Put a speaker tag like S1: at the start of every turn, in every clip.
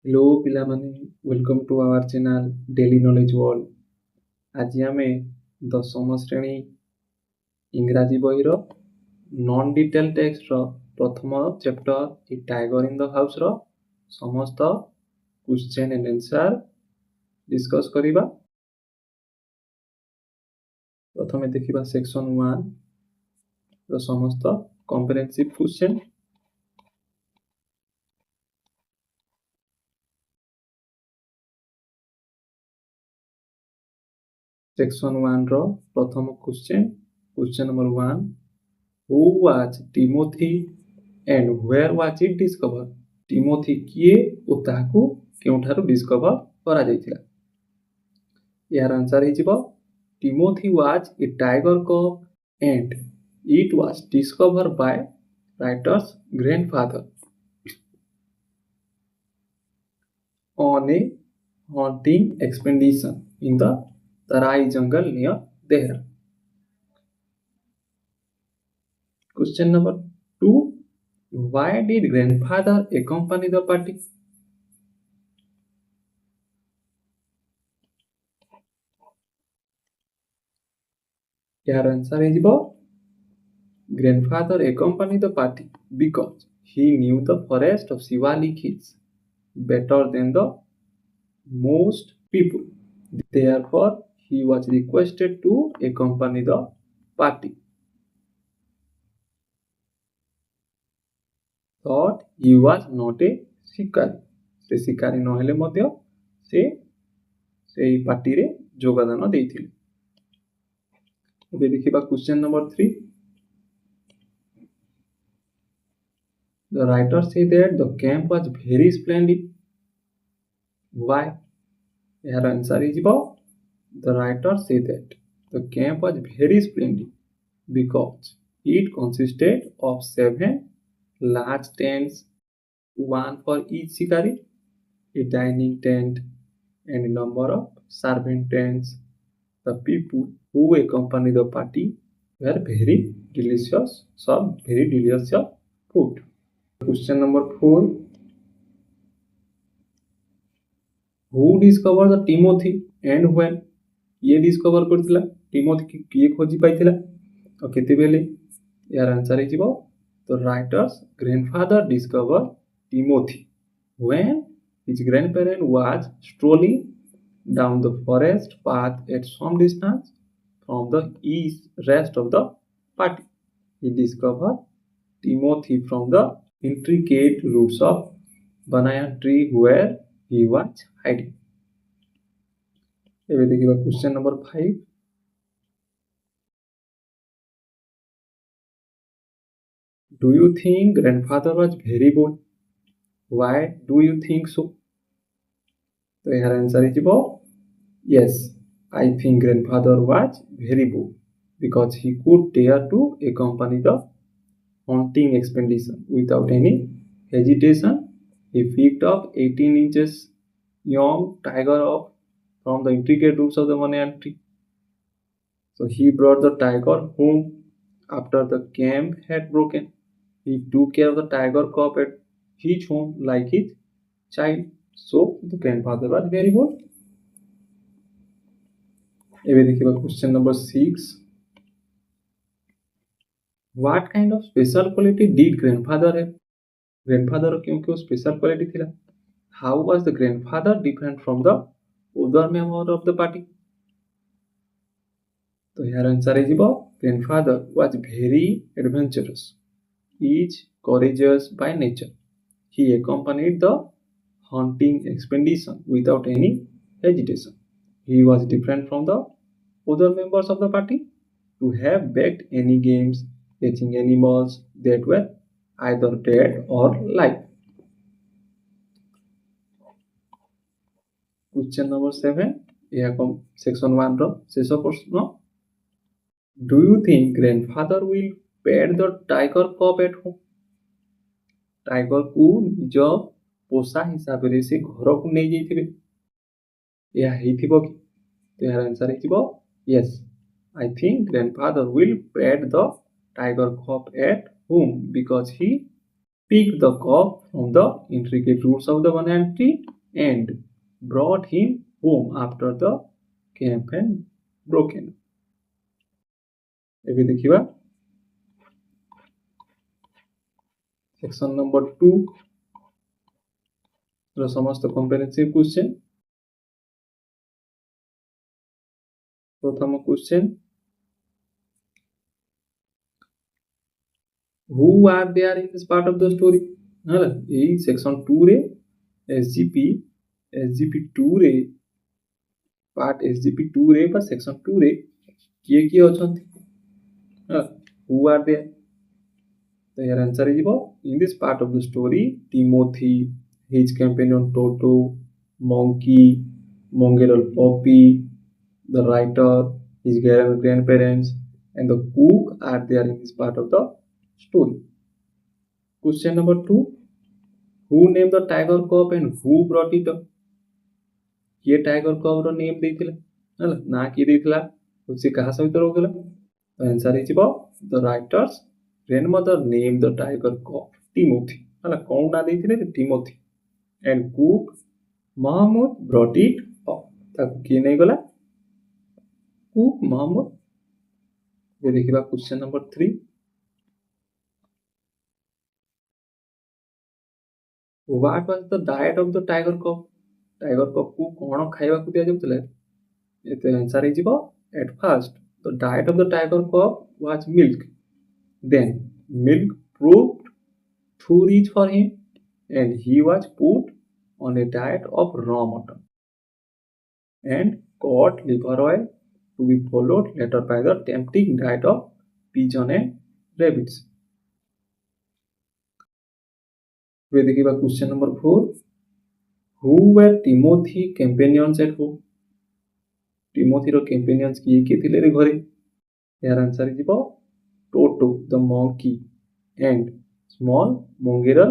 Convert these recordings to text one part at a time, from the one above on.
S1: Hello पिलामाने welcome to our channel daily knowledge world. आज आमे दशम श्रेणी इंग्राजी बहिर नॉन डिटेल टेक्स्ट रो प्रथम chapter a tiger in the house रो समस्त क्वेश्चन एंड आंसर डिस्कस करिबा। प्रथमे देखिबा सेक्शन 1 रो समस्त कॉम्प्रिहेंसिव क्वेश्चन। सेक्शन 1 रो प्रथम question number 1, who was Timothy and where was it discovered? Timothy किए ओ ताकू केउठारु डिस्कवर करा जायतिला। यार आंसर हे जिवो Timothy was a tiger cub and it was discovered by writer's grandfather on a hunting expedition in the Tarai jungle near Dehra. Question number 2, why did grandfather accompany the party? Your answer is grandfather accompanied the party because he knew the forest of Shivalik Hills better than the most people. Therefore, he was requested to accompany the party. Thought he was not a शिकारी, से शिकारी नहेले मध्य से party रे योगदान देइथिले। देखिबा question number 3, the writer said that the camp was very splendid. Why? Your answer is the writer said that the camp was very splendid because it consisted of 7 large tents, one for each shikari, a dining tent, and a number of servant tents. The people who accompanied the party were very delicious, some very delicious food. Question number 4, who discovered the Timothy and when? ये discover करथिला Timothy किए खोजी पाइथिला और केते बेले? यार answer हे जिवो the writer's grandfather discovered Timothy when his grandparent was strolling down the forest path at some distance from the rest of the party. He discovered Timothy from the intricate roots of banana tree where he was hiding. ଏବେ ଦେଖିବା question number 5, do you think grandfather was very bold? Why do you think so? तो यार answer is yes, I think grandfather was very bold because he could dare to accompany the hunting expedition without any hesitation. He picked up 18 inches young tiger from the intricate roots of the banana tree. So he brought the tiger home after the camp had broken. He took care of the tiger cub at his home like his child. So the grandfather was very bold. ଏବେ ଦେଖିବା question number 6, what kind of special quality did grandfather have? grandfather क्यों special quality थिला? How was the grandfather different from the other member of the party? तो यार answer है grandfather was very adventurous, is courageous by nature. He accompanied the hunting expedition without any hesitation. He was different from the other members of the party to have bagged any games, catching animals that were either dead or live. Question number 7, section 1 रो शेष प्रश्न, do you think grandfather will pet the tiger cub at home? Tiger को निज पोषा हिसाब से घर को नहीं जाइथिबे या हेथिबो कि? तो यार answer हेथिबो yes, I think grandfather will pet the tiger cub at home because he picked the cub from the intricate roots of the banana tree and brought him home after the campaign broken. ଏବେ ଦେଖିବା section number 2 ର ସମସ୍ତ comprehensive question. ପ୍ରଥମ question, who are there in this part of the story? ହେଲା ଏଇ section 2 ରେ SGP 2 ରେ part SGP 2 ରେ ବା section 2 ରେ କିଏ କିଏ ଅଛନ୍ତି? who are there? So your answer is in this part of the story, Timothy, his companion Toto, Monkey, mongrel Poppy, the writer, his grandparents, and the cook are there in this part of the story. Question number 2, who named the tiger cub and who brought it up? किए tiger कब रो name देइथिला हला ना किए देइथिला से कहा सहित रहउथिला? तो answer is the writers grandmother named the tiger cub Timothy. हला कौन ना देइथिले Timothy, and cook Mahmud brought it up. ताकू किए नै गला cook Mahmud. ये देखिबा question number 3, what was the diet of the tiger cub? Tiger कब को कौन खाइबा को दिया जाउतले? एते answer is at first the diet of the tiger cub was milk. Then milk proved too rich for him and he was put on a diet of raw mutton and cod liver oil to be followed later by the tempting diet of pigeon and rabbits. We देखिबा question number 4, who were Timothy companions at home? Timothy रो companions किए थिले रे घरे? यार answer is Toto the monkey and small mongrel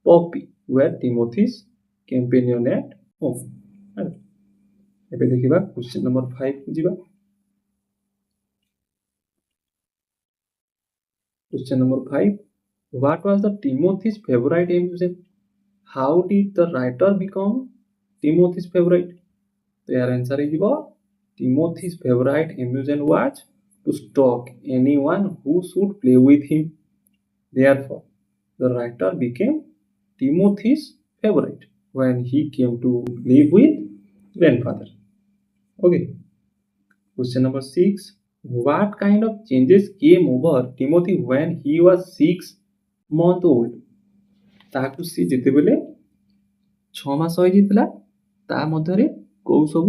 S1: Poppy were Timothy's companion at home. ଏବେ ଦେଖିବା question number 5 को ଯିବା. Question number 5, what was the Timothy's favorite amusement? How did the writer become Timothy's favorite? So your answer is Timothy's favorite amusement was to stalk anyone who should play with him. Therefore, the writer became Timothy's favorite when he came to live with grandfather. Okay. Question number 6, what kind of changes came over Timothy when he was 6 months old? ताकू सी जेते बेले 6 मास होई जितला ता मध्यरे को सब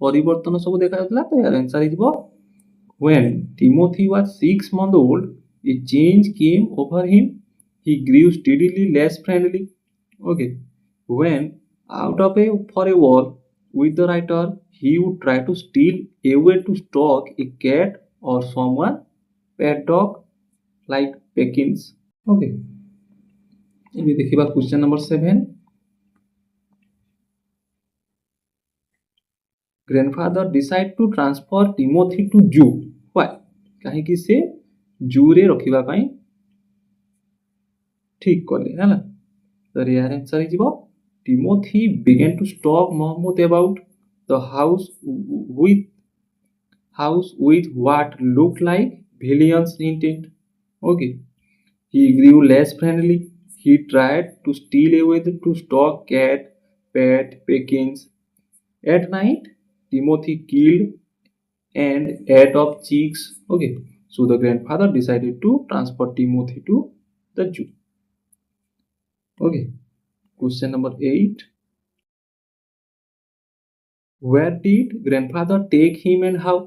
S1: परिवर्तन सब देखा जातला. तो यार answer is when Timothy was 6 months old, a change came over him. He grew steadily less friendly. Okay. When out of for a war with the writer, he would try to steal away to stalk a cat or someone pet dog like Pekins. Okay. ଏବେ ଦେଖିବା question number 7, grandfather decide to transfer Timothy to zoo. Why? कहीं कि से zoo रे रखिबा पई ठीक कले हैला. तो यार answer is Timothy began to stalk Mahmud about the house with what looked like villainous intent. Okay. He grew less friendly. He tried to steal away to stalk cat, pet, Pekins. At night, Timothy killed and ate up chicks. Okay, so the grandfather decided to transfer Timothy to the zoo. Okay, question number 8, where did grandfather take him and how?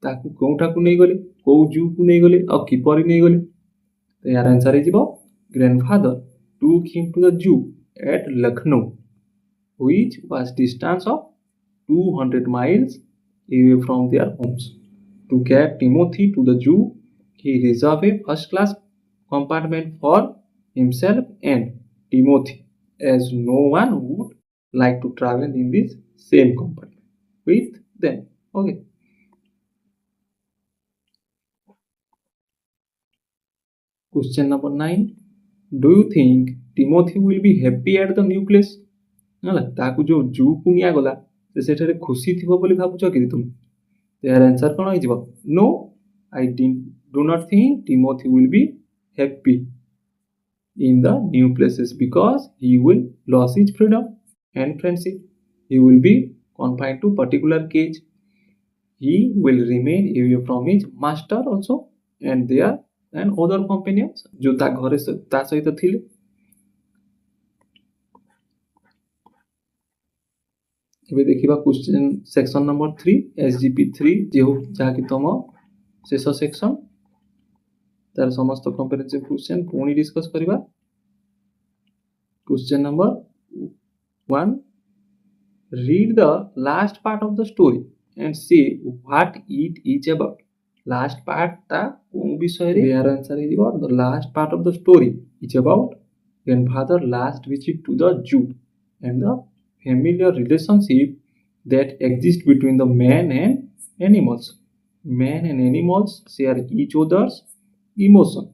S1: ताकू कोठा को नहीं गले, को जू को नहीं गले और किपरि नहीं गले? तो यार answer is grandfather took him to the zoo at Lucknow, which was distance of 200 miles away from their homes. To get Timothy to the zoo, he reserved a first-class compartment for himself and Timothy, as no one would like to travel in this same compartment with them. Okay. Question number 9, do you think Timothy will be happy at the new place. ହେଲା ତାକୁ ଯୋଉ ଜୁକୁ ନିଆଗଲା ସେ ସେଠାରେ ଖୁସି ଥିବ ବୋଲି ଭାବୁଛ କି ତୁମେ? ଏହାର ଆନ୍ସର କ'ଣ ହେଇଯିବ? No, I do not think Timothy will be happy in the new places because he will lose his freedom and friendship. He will be confined to particular cage. He will remain away from his master also and their and other companions जो ता घरे ता सहित थिले. ଏବେ ଦେଖିବା question section number 3 SGP 3 जो जहाँकि तुम शेष सेक्शन तार समस्त कंपेरेटिव क्वेश्चन पुणी डिस्कस करवा. Question number 1 read the last part of the story and say what it is about. Last part ta कोन विषय रे यार आंसर हे दिबो. The last part of the story is about grandfather last visit to the zoo and the familiar relationship that exists between the man and animals. Man and animals share each other's emotion.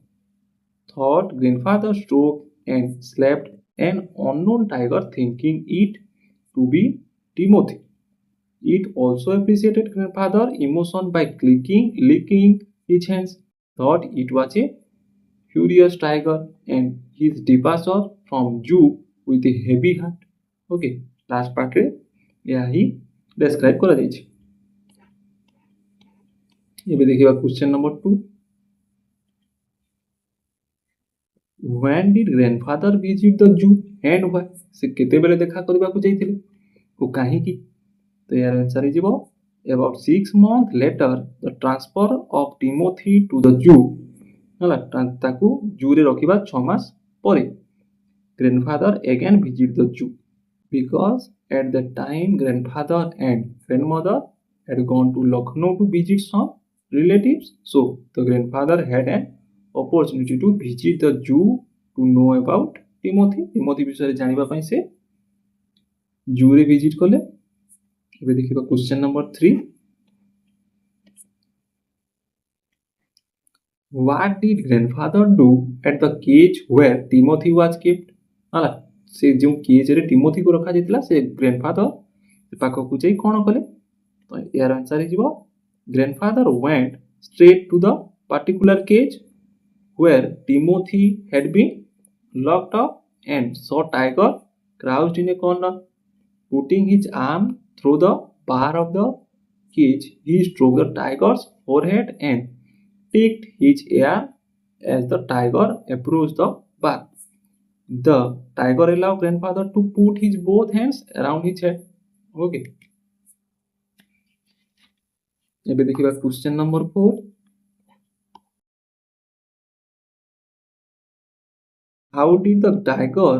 S1: Thought grandfather stroked and slapped an unknown tiger thinking it to be Timothy. It also appreciated grandfather emotion by licking his hands. Thought it was a furious tiger and his departure from zoo with a heavy heart. Okay, last part रे या ही describe करा जाइछि. एबे देखिबा question number 2. When did grandfather visit the zoo and why? से केते बेले देखा करबा को जाइथिले ओ काहे की? तो यार आंसर हे जिवो about 6 months later the transfer of Timothy to the zoo. हला ताकू जू रे रखिबा 6 मास परे grandfather again visit the zoo because at that time grandfather and grandmother had gone to Lucknow to visit some relatives. So the grandfather had an opportunity to visit the zoo to know about Timothy. Timothy विषय जानिबा पई से जू रे visit करले. एबे देखिबा question number 3. What did grandfather do at the cage where Timothy was kept? हला से जो केज रे टिमोथी को रखा जेतला से ग्रैंडफादर पाखो को जाई कोन कले. तो यार आंसर हे जिवो grandfather went straight to the particular cage where Timothy had been locked up and saw tiger crouched in a corner. Putting his arm through the bar of the cage, he stroked the tiger's forehead and ticked his ear as the tiger approached the bar. The tiger allowed grandfather to put his both hands around his head. Okay. एबे देखिबा question number 4. How did the tiger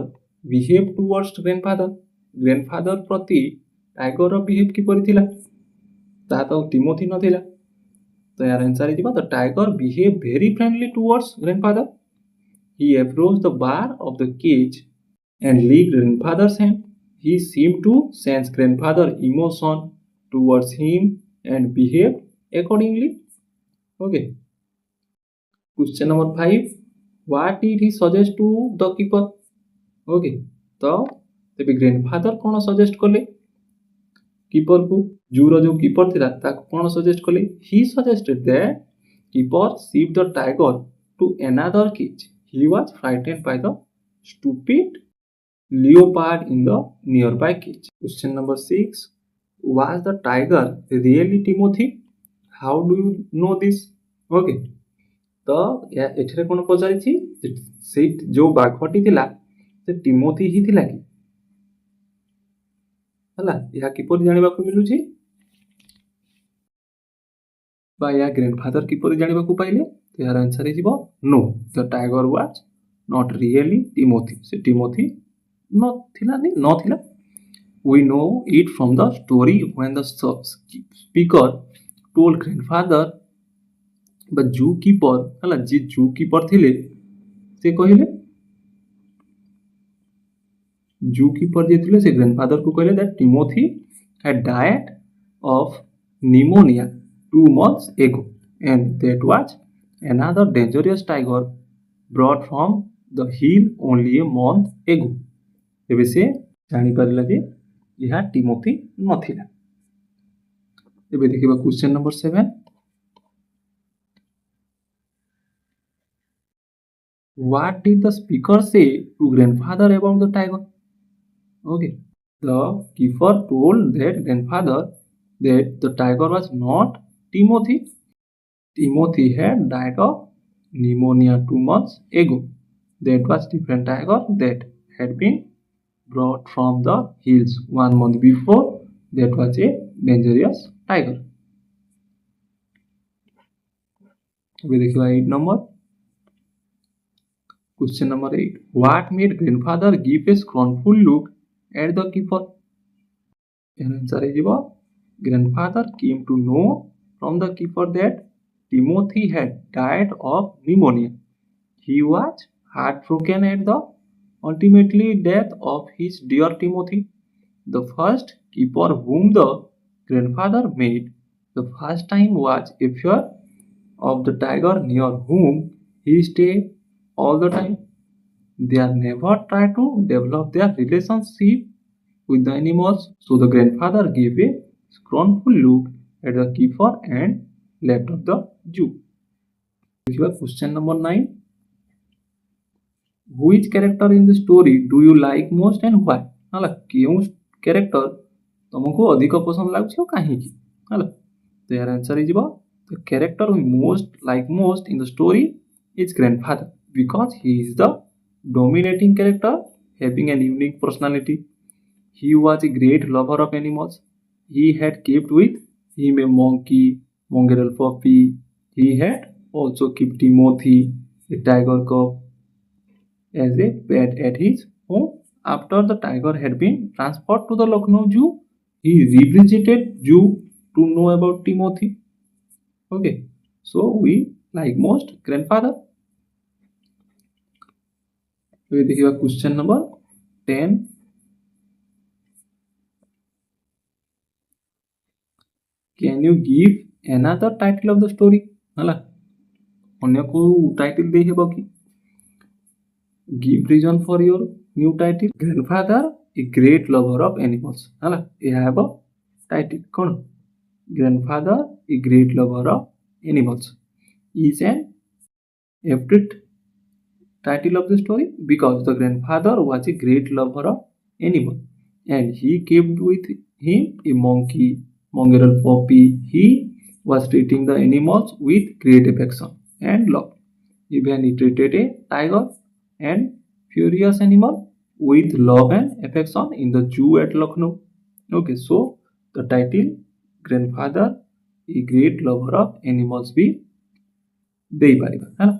S1: behave towards grandfather? Grandfather प्रति tiger रो behave किपरि थिला? ता तो Timothy न थिला. तो यार आंसर हे जिबा the tiger behave very friendly towards grandfather. He approached the bar of the cage and licked grandfather's hand. He seemed to sense grandfather's emotion towards him and behaved accordingly. Okay. Question number 5. What did he suggest to the keeper? Okay. तो तेबे grandfather कोन suggest करले keeper को? Jure जो keeper थिला ताको कोन suggest करले? He suggested that keeper shift the tiger to another cage. He was frightened by the stupid leopard in the nearby cage. Question number 6. Was the tiger really Timothy? How do you know this? Okay. तो या एठरे कोन पचारि छी से जो बाघटी थिला से Timothy ही थिला कि? हला या किपरि जानिबा को मिलु छी बा या ग्रैंडफादर किपरि जानिबा को पाइले? तो यार आंसर हे जिवो no, the tiger was not really Timothy. से टिमोथी न थिला नि न थिला. We know it from the story when the speaker told grandfather but zookeeper हला जी zookeeper थिले से कहिले zookeeper जे थिले से grandfather को कहिले that Timothy had died of pneumonia 2 months ago and that was another dangerous tiger brought from the hill only a month एगो एबे से जानी पारिला जे यह टिमोथी नथिला। एबे देखिबा question number 7 What did the speaker say to grandfather about the tiger? Okay, the keeper told that grandfather that the tiger was not Timothy. Timothy had died of pneumonia 2 months ago. That was different tiger that had been brought from the hills 1 month before. That was a dangerous tiger. We देखिए 8 number. Question number 8. What made grandfather give a scornful look at the keeper? Answer is grandfather came to know from the keeper that Timothy had died of pneumonia. He was heartbroken at the ultimately death of his dear Timothy. The first keeper whom the grandfather met the first time was a fear of the tiger near whom he stayed all the time. They never tried to develop their relationship with the animals, so the grandfather gave a scornful look at the keeper and left of the zoo. Question number 9. Which character in the story do you like most and why? हाला केउं character तुमको अधिक पसंद लागछ काहे की हाला तो यार answer is the character we like most in the story is grandfather because he is the dominating character having an unique personality. He was a great lover of animals. He had kept with him a monkey, mongrel puppy. He had also kept Timothy, a tiger cub, as a pet at his home. After the tiger had been transferred to the Lucknow Zoo, he revisited Zoo to know about Timothy. Okay, so we like most grandfather. We देखिए question number 10. Can you give another title of the story? हाला अन्य को title दे हेबो कि give reason for your new title. Grandfather a great lover of animals हाला यह हेबो title cone grandfather a great lover of animals is an apt title of the story because the grandfather was a great lover of animals and he kept with him a monkey, mongrel puppy. He was treating the animals with great affection and love. Even he treated a tiger and furious animal with love and affection in the zoo at Lucknow. Okay, so the title grandfather a great lover of animals भी दे Paribas है ना।